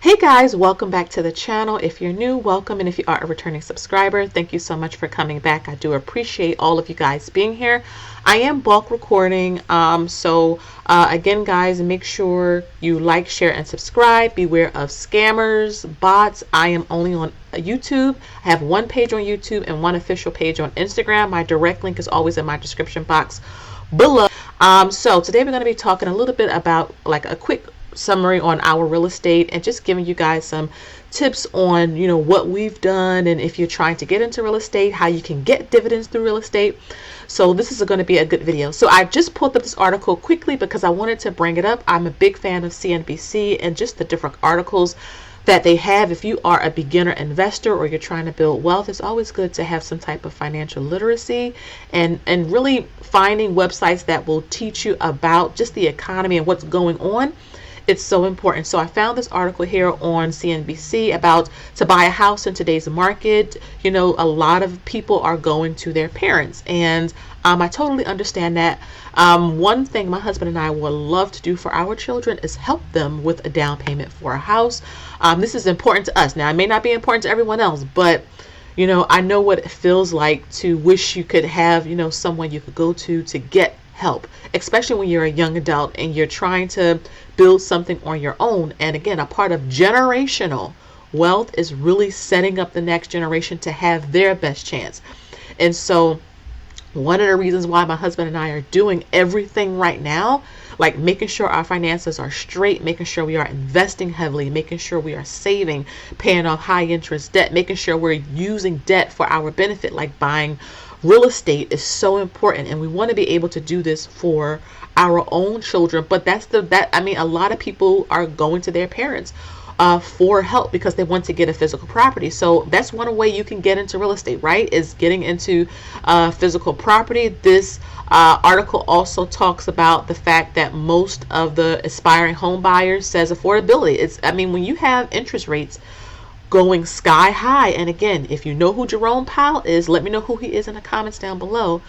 Hey guys, welcome back to the channel. If you're new, welcome, and if you are a returning subscriber, thank you so much for coming back. I do appreciate all of you guys being here. I am bulk recording, again guys, make sure you like, share, and subscribe. Beware of scammers, bots. I am only on YouTube. I have one page on YouTube and one official page on Instagram. My direct link is always in my description box below. So today we're going to be talking a little bit about like a quick summary on our real estate and just giving you guys some tips on what we've done, and if you're trying to get into real estate, how you can get dividends through real estate. So this is going to be a good video. So I just pulled up this article quickly because I wanted to bring it up. I'm a big fan of CNBC and just the different articles that they have. If you are a beginner investor or you're trying to build wealth, it's always good to have some type of financial literacy and really finding websites that will teach you about just the economy and what's going on. It's so important. So I found this article here on CNBC about to buy a house in today's market. A lot of people are going to their parents, and I totally understand that. One thing my husband and I would love to do for our children is help them with a down payment for a house. This is important to us. Now, it may not be important to everyone else, but I know what it feels like to wish you could have, someone you could go to get help, especially when you're a young adult and you're trying to build something on your own. And again, a part of generational wealth is really setting up the next generation to have their best chance. And so one of the reasons why my husband and I are doing everything right now, like making sure our finances are straight, making sure we are investing heavily, making sure we are saving, paying off high interest debt, making sure we're using debt for our benefit, like buying real estate, is so important. And we want to be able to do this for our own children. But a lot of people are going to their parents for help because they want to get a physical property. So that's one way you can get into real estate, right? Is getting into physical property. This article also talks about the fact that most of the aspiring home buyers says affordability. When you have interest rates going sky high, and again, if you know who Jerome Powell is, let me know who he is in the comments down below.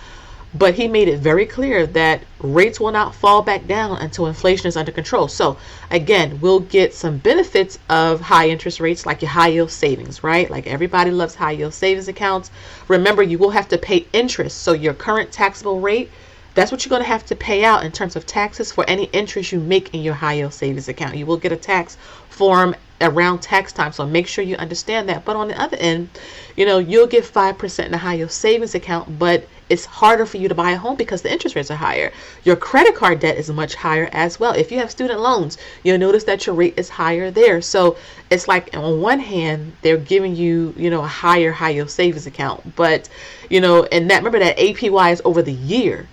But he made it very clear that rates will not fall back down until inflation is under control. So again, we'll get some benefits of high interest rates, like your high yield savings, right? Like everybody loves high yield savings accounts. Remember, you will have to pay interest. So your current taxable rate, that's what you're going to have to pay out in terms of taxes for any interest you make in your high yield savings account. You will get a tax form around tax time, so make sure you understand that. But on the other end, you'll get 5% in a high yield savings account, but it's harder for you to buy a home because the interest rates are higher. Your credit card debt is much higher as well. If you have student loans, you'll notice that your rate is higher there. So it's like, on one hand, they're giving you, a higher high yield savings account, but and that, remember that APY is over the year.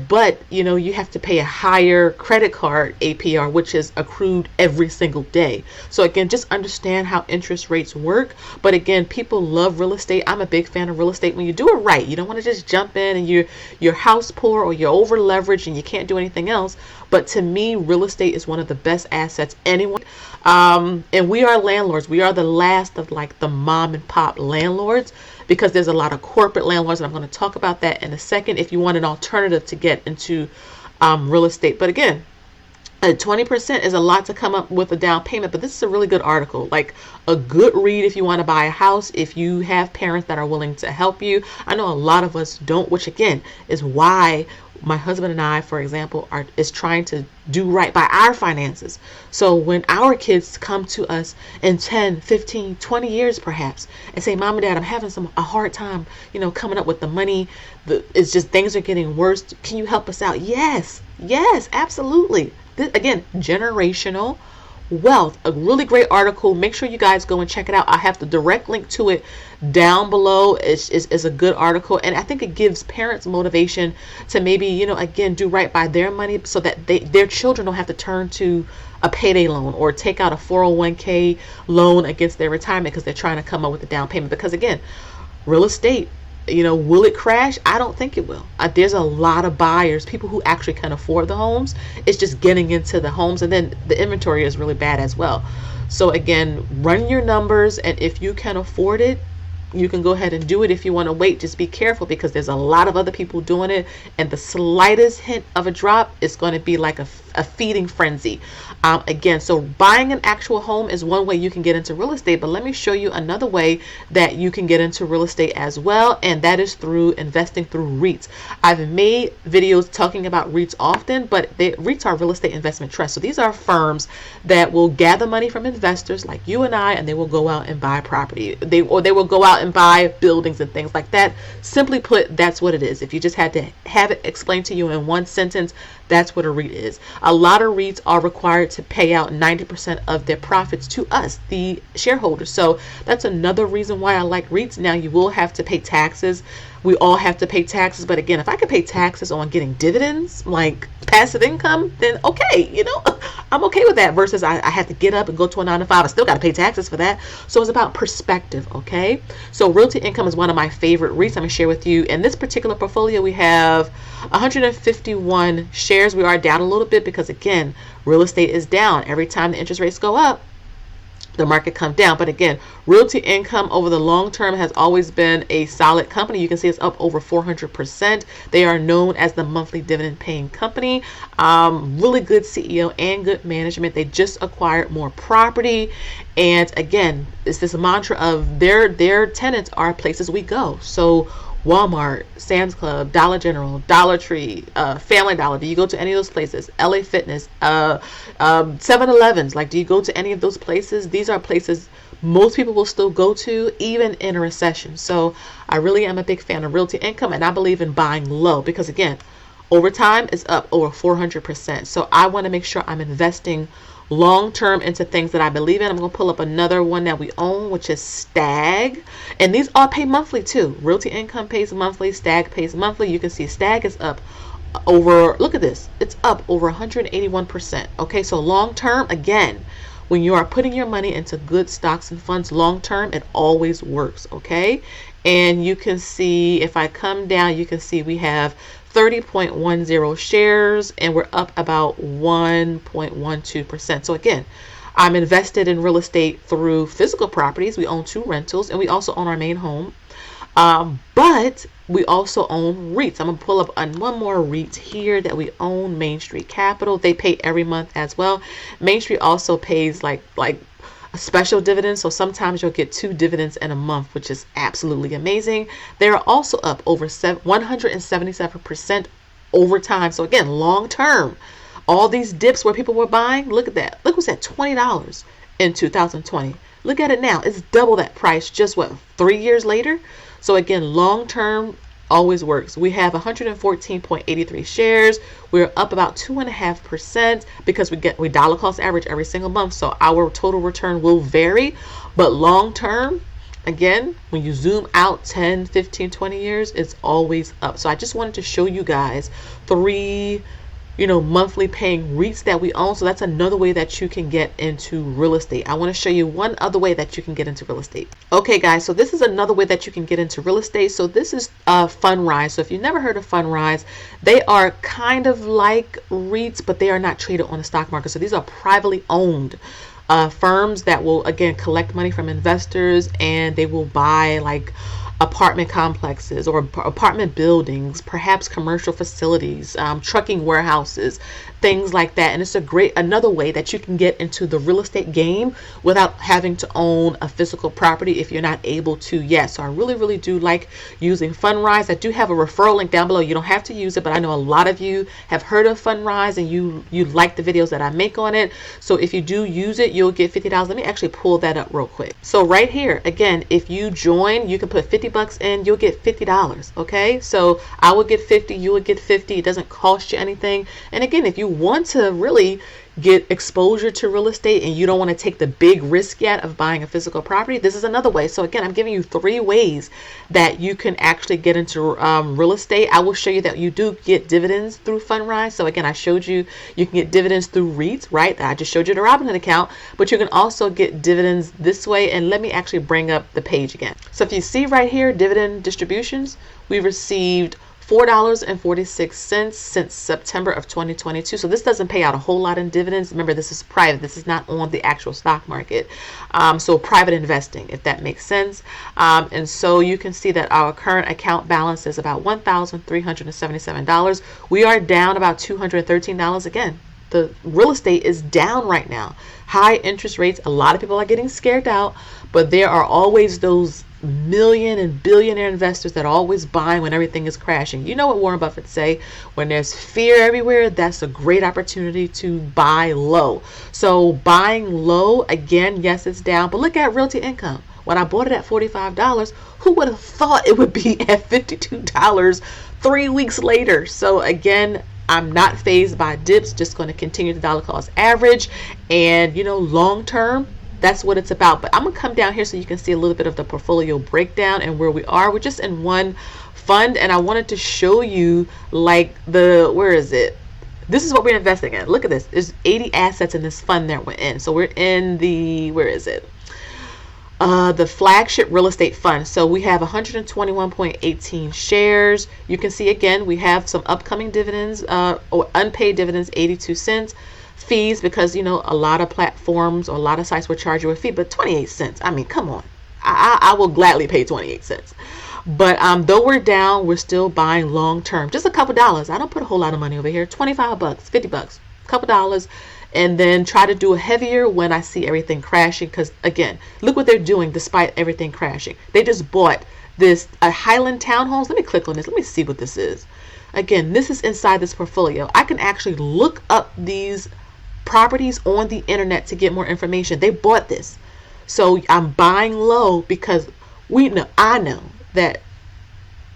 But you have to pay a higher credit card APR, which is accrued every single day. So again, just understand how interest rates work. But again, people love real estate. I'm a big fan of real estate when you do it right. You don't want to just jump in and you're house poor or you're over leveraged and you can't do anything else. But to me, real estate is one of the best assets anyone. And we are landlords. We are the last of like the mom and pop landlords, because there's a lot of corporate landlords, and I'm going to talk about that in a second if you want an alternative to get into real estate. But again, 20% is a lot to come up with a down payment, but this is a really good article, like a good read if you want to buy a house, if you have parents that are willing to help you. I know a lot of us don't, which again is why my husband and I, for example, is trying to do right by our finances. So when our kids come to us in 10, 15, 20 years perhaps and say, Mom and Dad, I'm having a hard time, coming up with the money. It's just things are getting worse. Can you help us out? Yes, absolutely. Again, generational wealth, a really great article. Make sure you guys go and check it out. I have the direct link to it down below. It's a good article, and I think it gives parents motivation to maybe again do right by their money, so that their children don't have to turn to a payday loan or take out a 401k loan against their retirement because they're trying to come up with a down payment. Because again, real estate, will it crash? I don't think it will. There's a lot of buyers, people who actually can afford the homes. It's just getting into the homes, and then the inventory is really bad as well. So again, run your numbers, and if you can afford it, you can go ahead and do it. If you want to wait, just be careful, because there's a lot of other people doing it, and the slightest hint of a drop is going to be like a feeding frenzy. Again, so buying an actual home is one way you can get into real estate, but let me show you another way that you can get into real estate as well, and that is through investing through REITs. I've made videos talking about REITs often, but REITs are real estate investment trusts. So these are firms that will gather money from investors like you and I, and they will go out and buy property. They will go out and buy buildings and things like that. Simply put, that's what it is. If you just had to have it explained to you in one sentence, that's what a REIT is. A lot of REITs are required to pay out 90% of their profits to us, the shareholders. So that's another reason why I like REITs. Now, you will have to pay taxes. We all have to pay taxes. But again, if I could pay taxes on getting dividends, like passive income, then okay, I'm okay with that, versus I have to get up and go to a 9-to-5. I still got to pay taxes for that. So it's about perspective, okay? So Realty Income is one of my favorite REITs. I'm going to share with you. In this particular portfolio, we have 151 shares. We are down a little bit because, again, real estate is down. Every time the interest rates go up, the market comes down. But again, Realty Income over the long term has always been a solid company. You can see it's up over 400%. They are known as the monthly dividend paying company. Really good CEO and good management. They just acquired more property. And again, it's this mantra of their tenants are places we go. So Walmart, Sam's Club, Dollar General, Dollar Tree, Family Dollar. Do you go to any of those places? LA Fitness, 7-Elevens. Like, do you go to any of those places? These are places most people will still go to, even in a recession. So I really am a big fan of Realty Income, and I believe in buying low because, again, over time it's up over 400%. So I want to make sure I'm investing long term into things that I believe in. I'm going to pull up another one that we own, which is Stag, and these all pay monthly too. Realty Income pays monthly, Stag pays monthly. You can see Stag is up over, look at this, it's up over 181%. Okay, so long term, again, when you are putting your money into good stocks and funds long term, it always works. Okay, and you can see, if I come down, you can see we have 30.10 shares, and we're up about 1.12%. So again, I'm invested in real estate through physical properties. We own 2 rentals, and we also own our main home. But we also own REITs. I'm going to pull up on one more REIT here that we own, Main Street Capital. They pay every month as well. Main Street also pays like a special dividend, so sometimes you'll get 2 dividends in a month, which is absolutely amazing. They're also up over 177% over time. So again, long term, all these dips where people were buying, look at that. Look, what's at $20 in 2020. Look at it now. It's double that price just 3 years later. So again, long term always works. We have 114.83 shares. We're up about 2.5% because we dollar cost average every single month. So our total return will vary, but long term, again, when you zoom out 10, 15, 20 years, it's always up. So I just wanted to show you guys 3 monthly paying REITs that we own. So that's another way that you can get into real estate. I want to show you one other way that you can get into real estate. Okay, guys, so this is another way that you can get into real estate. So this is Fundrise. So if you've never heard of Fundrise, they are kind of like REITs, but they are not traded on the stock market. So these are privately owned firms that will, again, collect money from investors, and they will buy like apartment complexes or apartment buildings, perhaps commercial facilities, trucking warehouses, things like that. And it's another way that you can get into the real estate game without having to own a physical property if you're not able to yet. So I really do like using Fundrise. I do have a referral link down below. You don't have to use it, but I know a lot of you have heard of Fundrise and you like the videos that I make on it. So if you do use it, you'll get $50. Let me actually pull that up real quick. So right here, again, if you join, you can put $50 in, you'll get $50. Okay, so I would get 50, you would get 50. It doesn't cost you anything. And again, if you want to really get exposure to real estate and you don't want to take the big risk yet of buying a physical property, this is another way. So again, I'm giving you 3 ways that you can actually get into real estate. I will show you that you do get dividends through Fundrise. So again, I showed you can get dividends through REITs, right? I just showed you the Robinhood account, but you can also get dividends this way. And let me actually bring up the page again. So if you see right here, dividend distributions, we received $4.46 since September of 2022. So this doesn't pay out a whole lot in dividends. Remember, this is private. This is not on the actual stock market. So private investing, if that makes sense. And so you can see that our current account balance is about $1,377. We are down about $213 again. The real estate is down right now. High interest rates. A lot of people are getting scared out, but there are always those million and billionaire investors that are always buying when everything is crashing. You know what Warren Buffett say? When there's fear everywhere, that's a great opportunity to buy low. So buying low, again, yes, it's down, but look at Realty Income. When I bought it at $45, who would have thought it would be at $52 3 weeks later? So again, I'm not fazed by dips, just going to continue the dollar cost average. And, you know, long term, that's what it's about. But I'm going to come down here so you can see a little bit of the portfolio breakdown and where we are. We're just in one fund, and I wanted to show you like where is it? This is what we're investing in. Look at this. There's 80 assets in this fund that we're in. So we're in the, where is it? The flagship real estate fund. So we have 121.18 shares. You can see again, we have some upcoming dividends or unpaid dividends, 82 cents. Fees, because you know a lot of platforms or a lot of sites will charge you a fee, but 28 cents. I mean, come on. I will gladly pay 28 cents. But though we're down, we're still buying long term. Just a couple dollars. I don't put a whole lot of money over here. 25 bucks, 50 bucks, a couple dollars. And then try to do it heavier when I see everything crashing. Because again, look what they're doing despite everything crashing. They just bought this Highland Townhomes. Let me click on this. Let me see what this is. Again, this is inside this portfolio. I can actually look up these properties on the internet to get more information. They bought this. So I'm buying low because I know that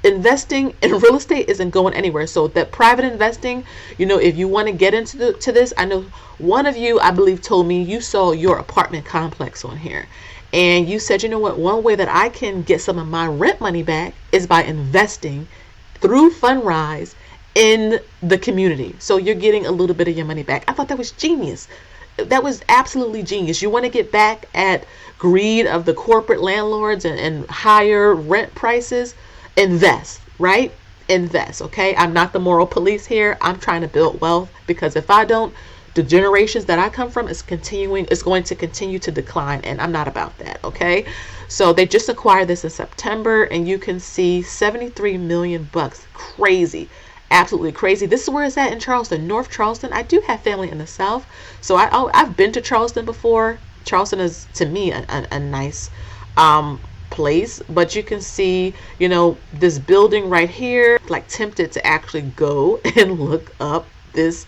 investing in real estate isn't going anywhere. So that private investing, you know, if you want to get into this, I know one of you, I believe, told me you saw your apartment complex on here. And you said, you know what, one way that I can get some of my rent money back is by investing through Fundrise in the community. So you're getting a little bit of your money back. I thought that was genius. That was absolutely genius. You want to get back at greed of the corporate landlords and higher rent prices? Invest, right? Invest, okay? I'm not the moral police here. I'm trying to build wealth, because if I don't, the generations that I come from is going to continue to decline, and I'm not about that, okay? So they just acquired this in September, and you can see 73 million bucks. Crazy. Absolutely crazy. This is where it's at in Charleston, North Charleston. I do have family in the South, so I've been to Charleston before. Charleston is, to me, a nice place, but you can see, you know, this building right here. Like tempted to actually go and look up this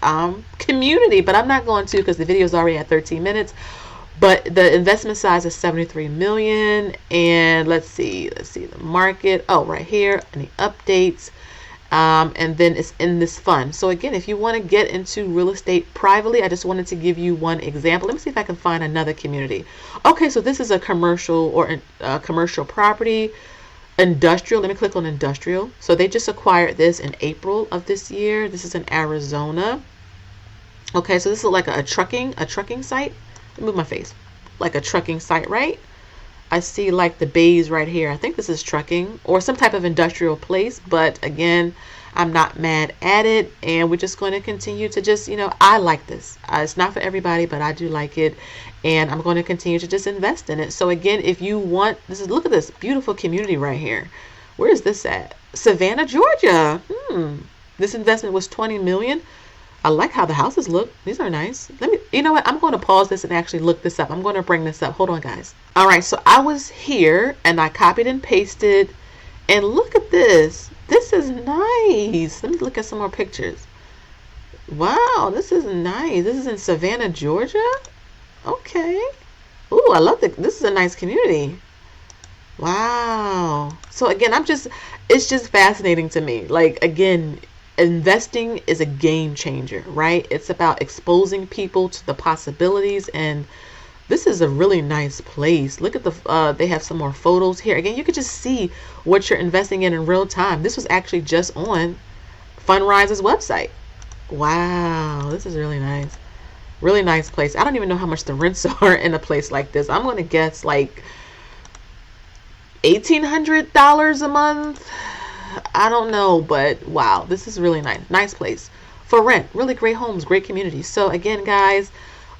community, but I'm not going to, because the video is already at 13 minutes. But the investment size is 73 million. And let's see the market. Oh, right here, any updates. And then it's in this fund. So again, if you want to get into real estate privately, I just wanted to give you one example. Let me see if I can find another community. Okay, so this is a commercial or commercial property, industrial. Let me click on industrial. So they just acquired this in April of this year. This is in Arizona. Okay, so this is like a trucking site. Let me move my face. Like a trucking site, right? I see like the bays right here. I think this is trucking or some type of industrial place, but again, I'm not mad at it, and we're just going to continue to just, you know, I like this. It's not for everybody, but I do like it, and I'm going to continue to just invest in it. So again, if you want, look at this beautiful community right here. Where is this at? Savannah, Georgia. This investment was 20 million. I like how the houses look. These are nice. You know what? I'm going to pause this and actually look this up. I'm going to bring this up. Hold on, guys. All right. So I was here and I copied and pasted, and look at this. This is nice. Let me look at some more pictures. Wow. This is nice. This is in Savannah, Georgia. Okay. Ooh, I love it. This is a nice community. Wow. So again, it's just fascinating to me. Like, again, investing is a game changer, right? It's about exposing people to the possibilities, and this is a really nice place. Look at they have some more photos here. Again, you could just see what you're investing in real time. This was actually just on Fundrise's website. Wow, this is really nice. Really nice place. I don't even know how much the rents are in a place like this. I'm going to guess like $1,800 a month. I don't know, but wow, this is really nice place for rent. Really great homes, great community. So again, guys,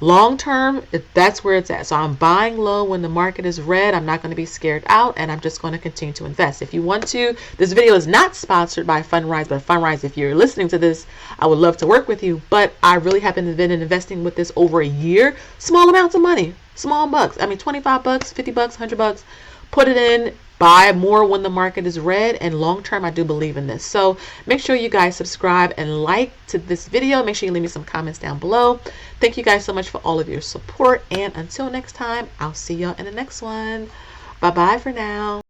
long term, that's where it's at. So I'm buying low when the market is red. I'm not going to be scared out, and I'm just going to continue to invest. If you want to, this video is not sponsored by Fundrise, but Fundrise, if you're listening to this, I would love to work with you. But I really have been investing with this over a year. Small amounts of money, small bucks. I mean, 25 bucks, 50 bucks, 100 bucks. Put it in, buy more when the market is red, and long term I do believe in this. So make sure you guys subscribe and like to this video. Make sure you leave me some comments down below. Thank you guys so much for all of your support, and until next time, I'll see y'all in the next one. Bye bye for now.